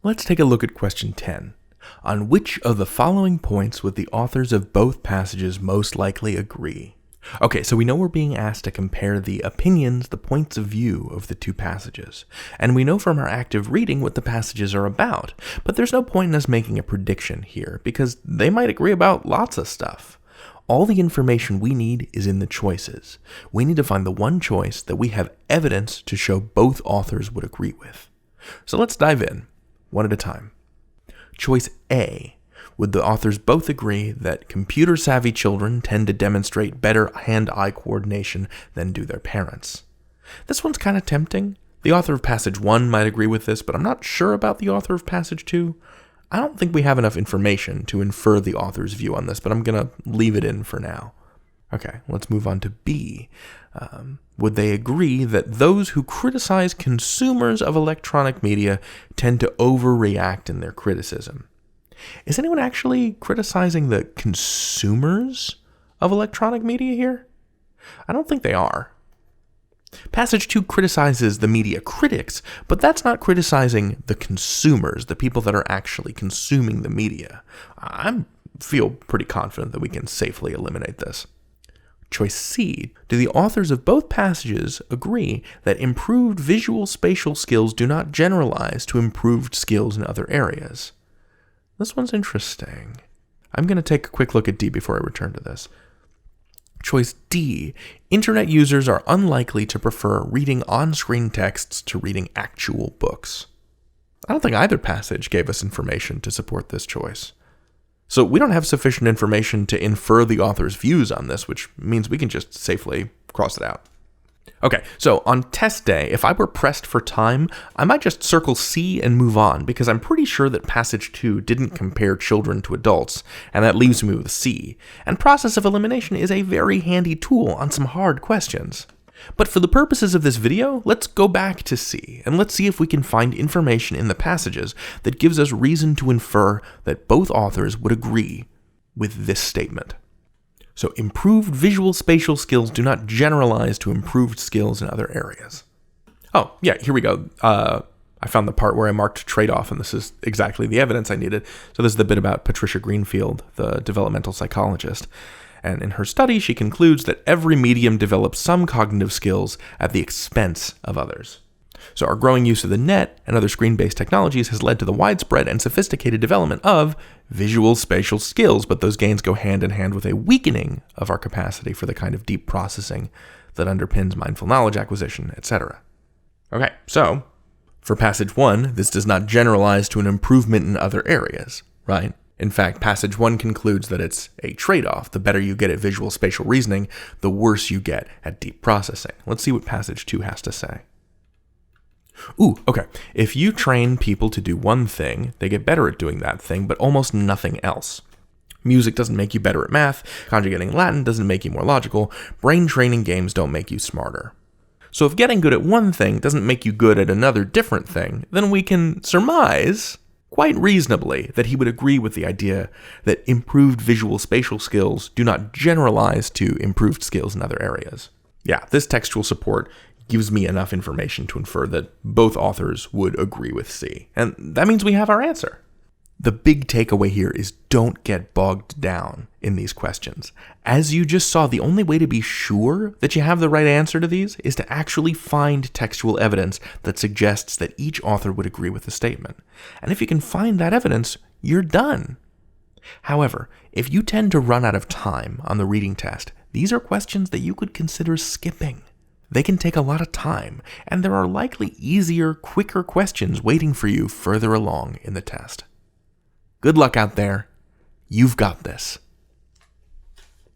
Let's take a look at question 10. On which of the following points would the authors of both passages most likely agree? Okay, so we know we're being asked to compare the opinions, the points of view of the two passages. And we know from our active reading what the passages are about, but there's no point in us making a prediction here, because they might agree about lots of stuff. All the information we need is in the choices. We need to find the one choice that we have evidence to show both authors would agree with. So let's dive in, one at a time. Choice A. Would the authors both agree that computer-savvy children tend to demonstrate better hand-eye coordination than do their parents? This one's kind of tempting. The author of passage 1 might agree with this, but I'm not sure about the author of passage 2. I don't think we have enough information to infer the author's view on this, but I'm going to leave it in for now. Okay, let's move on to B. Would they agree that those who criticize consumers of electronic media tend to overreact in their criticism? Is anyone actually criticizing the consumers of electronic media here? I don't think they are. Passage 2 criticizes the media critics, but that's not criticizing the consumers, the people that are actually consuming the media. I feel pretty confident that we can safely eliminate this. Choice C. Do the authors of both passages agree that improved visual spatial skills do not generalize to improved skills in other areas? This one's interesting. I'm going to take a quick look at D before I return to this. Choice D. Internet users are unlikely to prefer reading on-screen texts to reading actual books. I don't think either passage gave us information to support this choice. So we don't have sufficient information to infer the author's views on this, which means we can just safely cross it out. Okay, so on test day, if I were pressed for time, I might just circle C and move on, because I'm pretty sure that passage 2 didn't compare children to adults, and that leaves me with C. And process of elimination is a very handy tool on some hard questions. But for the purposes of this video, let's go back to C, and let's see if we can find information in the passages that gives us reason to infer that both authors would agree with this statement. So improved visual spatial skills do not generalize to improved skills in other areas. Oh, yeah, here we go. I found the part where I marked trade-off, and this is exactly the evidence I needed. So this is the bit about Patricia Greenfield, the developmental psychologist. And in her study, she concludes that every medium develops some cognitive skills at the expense of others. So our growing use of the net and other screen-based technologies has led to the widespread and sophisticated development of visual spatial skills, but those gains go hand in hand with a weakening of our capacity for the kind of deep processing that underpins mindful knowledge acquisition, etc. Okay, so for passage 1, this does not generalize to an improvement in other areas, right? In fact, passage 1 concludes that it's a trade-off. The better you get at visual spatial reasoning, the worse you get at deep processing. Let's see what passage 2 has to say. Ooh, okay. If you train people to do one thing, they get better at doing that thing, but almost nothing else. Music doesn't make you better at math, conjugating Latin doesn't make you more logical, brain training games don't make you smarter. So if getting good at one thing doesn't make you good at another different thing, then we can surmise, quite reasonably, that he would agree with the idea that improved visual spatial skills do not generalize to improved skills in other areas. Yeah, this textual support gives me enough information to infer that both authors would agree with C. And that means we have our answer. The big takeaway here is don't get bogged down in these questions. As you just saw, the only way to be sure that you have the right answer to these is to actually find textual evidence that suggests that each author would agree with the statement. And if you can find that evidence, you're done. However, if you tend to run out of time on the reading test, these are questions that you could consider skipping. They can take a lot of time, and there are likely easier, quicker questions waiting for you further along in the test. Good luck out there. You've got this.